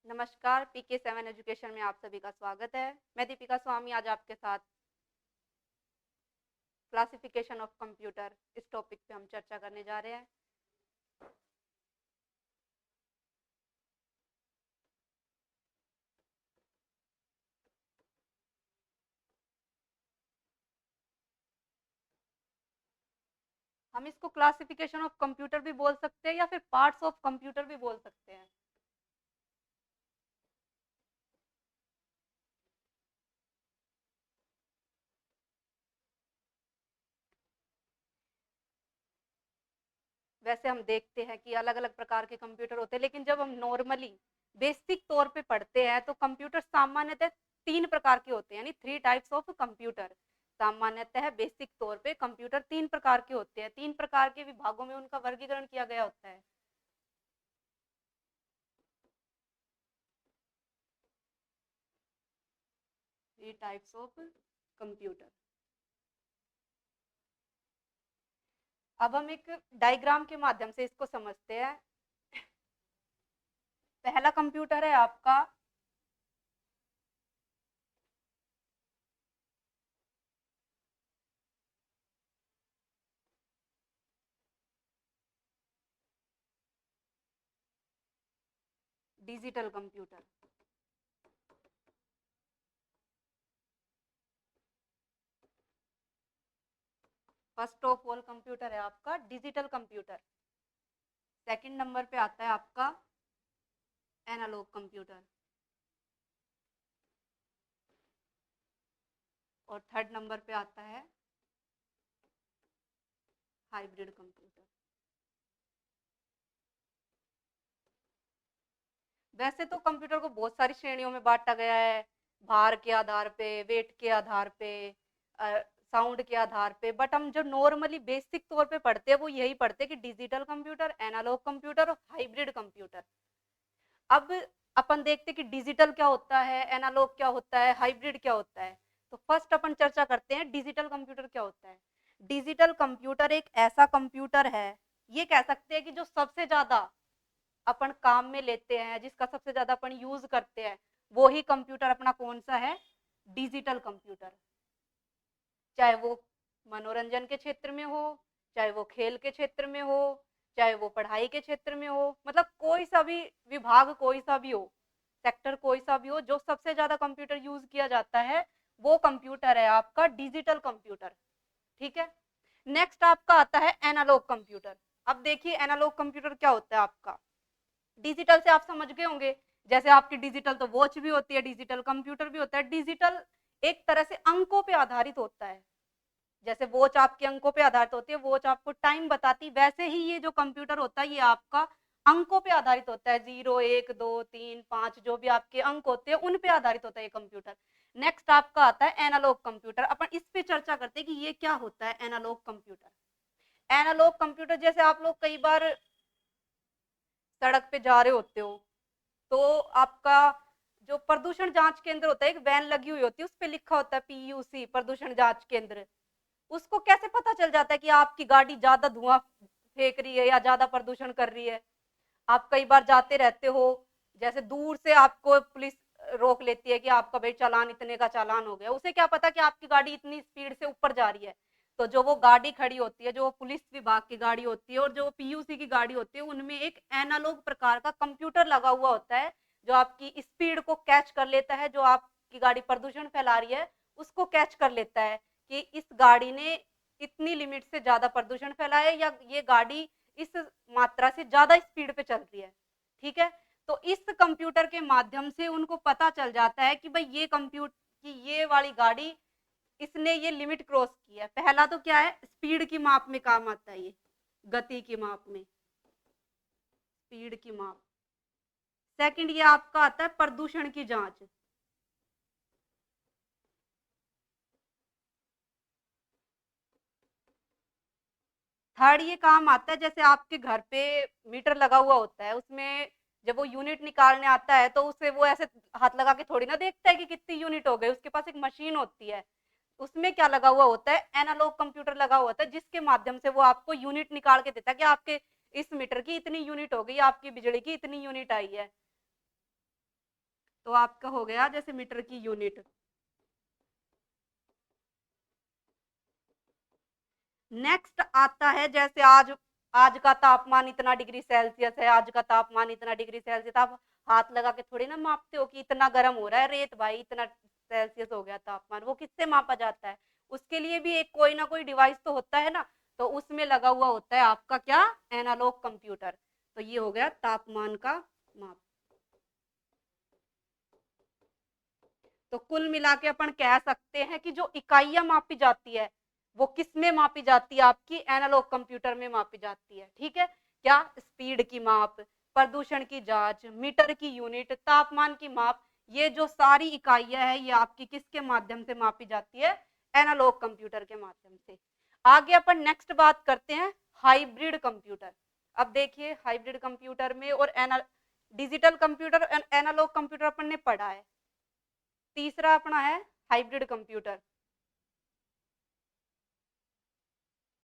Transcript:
नमस्कार, PK7 education में आप सभी का स्वागत है। मैं दीपिका स्वामी आज आपके साथ क्लासिफिकेशन ऑफ कंप्यूटर इस टॉपिक पे हम चर्चा करने जा रहे हैं। हम इसको क्लासिफिकेशन ऑफ कंप्यूटर भी बोल सकते हैं या फिर पार्ट्स ऑफ कंप्यूटर भी बोल सकते हैं। वैसे हम देखते हैं कि अलग अलग प्रकार के कंप्यूटर होते हैं, लेकिन जब हम नॉर्मली बेसिक तौर पे पढ़ते हैं तो कंप्यूटर सामान्यतः 3 प्रकार के होते हैं, यानी 3 टाइप्स ऑफ कंप्यूटर। सामान्यतः बेसिक तौर पे कंप्यूटर 3 प्रकार के होते हैं, 3 प्रकार के विभागों में उनका वर्गीकरण किया गया होता है। 3 टाइप्स ऑफ कंप्यूटर। अब हम एक डायग्राम के माध्यम से इसको समझते हैं। पहला कंप्यूटर है आपका digital computer. First of all computer है आपका डिजिटल कंप्यूटर। सेकंड नंबर पे आता है आपका एनालॉग कंप्यूटर और थर्ड नंबर पे आता है हाइब्रिड कंप्यूटर। वैसे तो कंप्यूटर को बहुत सारी श्रेणियों में बांटा गया है, भार के आधार पे, वेट के आधार पे, साउंड के आधार पे, बट हम जो नॉर्मली बेसिक तौर पे पढ़ते हैं वो यही पढ़ते हैं कि डिजिटल कंप्यूटर, एनालॉग कंप्यूटर और हाइब्रिड कंप्यूटर। अब अपन देखते हैं कि डिजिटल क्या होता है, एनालॉग क्या होता है, हाइब्रिड क्या होता है। तो फर्स्ट अपन चर्चा करते हैं डिजिटल कंप्यूटर क्या होता है। डिजिटल कंप्यूटर एक ऐसा कंप्यूटर है, ये कह सकते हैं कि जो सबसे ज्यादा अपन काम में लेते हैं, जिसका सबसे ज्यादा अपन यूज करते हैं, वो ही कंप्यूटर अपना कौन सा है, डिजिटल कंप्यूटर। चाहे वो मनोरंजन के क्षेत्र में हो, चाहे वो खेल के क्षेत्र में हो, चाहे वो पढ़ाई के क्षेत्र में हो, मतलब कोई सा भी विभाग, कोई सा भी हो सेक्टर, कोई सा भी हो, जो सबसे ज्यादा कंप्यूटर यूज किया जाता है वो कंप्यूटर है आपका डिजिटल कंप्यूटर। ठीक है। नेक्स्ट आपका आता है एनालॉग कंप्यूटर। अब देखिए एनालॉग कंप्यूटर क्या होता है आपका। डिजिटल से आप समझ गए होंगे, जैसे आपकी डिजिटल तो वॉच भी होती है, डिजिटल कंप्यूटर भी होता है। डिजिटल एक तरह से अंकों पे आधारित होता है। जैसे वॉच आपके अंकों पे आधारित होती है, वॉच आपको टाइम बताती, वैसे ही ये जो कंप्यूटर होता है ये आपका अंकों पे आधारित होता है। 0 1 2 3 5 जो भी आपके अंक होते हैं उन पे आधारित होता है ये कंप्यूटर। नेक्स्ट आपका आता है एनालॉग कंप्यूटर। अपन इस पे चर्चा करते हैं कि ये क्या होता है एनालॉग कंप्यूटर। एनालॉग कंप्यूटर जैसे आप लोग कई बार सड़क पे जा रहे होते हो तो आपका जो प्रदूषण जांच केंद्र होता है, एक वैन लगी हुई होती है, उस पे लिखा होता है PUC, प्रदूषण जांच केंद्र। उसको कैसे पता चल जाता है कि आपकी गाड़ी ज्यादा धुआं फेंक रही है या ज्यादा प्रदूषण कर रही है। आप कई बार जाते रहते हो, जैसे दूर से आपको पुलिस रोक लेती है कि आपका भाई चालान, इतने का चालान हो गया। उसे क्या पता कि आपकी गाड़ी इतनी स्पीड से ऊपर जा रही है। तो जो वो गाड़ी खड़ी होती है, जो पुलिस विभाग की गाड़ी होती है और जो PUC की गाड़ी होती है, उनमें एक एनालॉग प्रकार का कंप्यूटर लगा हुआ होता है जो आपकी स्पीड को कैच कर लेता है। जो आपकी गाड़ी प्रदूषण फैला रही है उसको कैच कर लेता है कि इस गाड़ी ने इतनी लिमिट से ज्यादा प्रदूषण फैलाया है या ये गाड़ी इस मात्रा से ज्यादा स्पीड पे चल रही है। ठीक है। तो इस कंप्यूटर के माध्यम से उनको पता चल जाता है कि भाई ये कंप्यूटर की ये वाली गाड़ी, इसने ये लिमिट क्रॉस की है। पहला तो क्या है, स्पीड की माप में काम आता है ये, गति की माप में, स्पीड की माप। सेकंड ये आपका आता है प्रदूषण की जांच। थर्ड ये काम आता है, जैसे आपके घर पे मीटर लगा हुआ होता है, उसमें जब वो यूनिट निकालने आता है तो उसे वो ऐसे हाथ लगा के थोड़ी ना देखता है कि कितनी यूनिट हो गई। उसके पास एक मशीन होती है, उसमें क्या लगा हुआ होता है, एनालॉग कंप्यूटर लगा हुआ होता है, जिसके माध्यम से वो आपको यूनिट निकाल के देता है कि आपके इस मीटर की इतनी यूनिट हो गई, आपकी बिजली की इतनी यूनिट आई है। तो आपका हो गया जैसे मीटर की यूनिट। नेक्स्ट आता है जैसे आज आज का तापमान इतना डिग्री सेल्सियस है, आज का तापमान इतना डिग्री सेल्सियस। आप हाथ लगा के थोड़ी ना मापते हो कि इतना गर्म हो रहा है रेत भाई, इतना सेल्सियस हो गया तापमान। वो किससे मापा जाता है? उसके लिए भी एक कोई ना कोई डिवाइस तो होता है ना, तो उसमें लगा हुआ होता है आपका क्या, एनालॉग कंप्यूटर। तो ये हो गया तापमान का माप। तो कुल मिला के अपन कह सकते हैं कि जो इकाइयां मापी जाती है वो किस में मापी जाती है, आपकी एनालॉग कंप्यूटर में मापी जाती है। ठीक है, क्या? स्पीड की माप, प्रदूषण की जांच, मीटर की यूनिट, तापमान की माप, ये जो सारी इकाइयां है ये आपकी किसके माध्यम से मापी जाती है? एनालॉग कंप्यूटर के माध्यम से। आगे अपन नेक्स्ट बात करते हैं हाइब्रिड कंप्यूटर। अब देखिए हाइब्रिड कंप्यूटर में और डिजिटल कंप्यूटर, एनालॉग कंप्यूटर अपन ने पढ़ा है। तीसरा अपना है हाइब्रिड कंप्यूटर।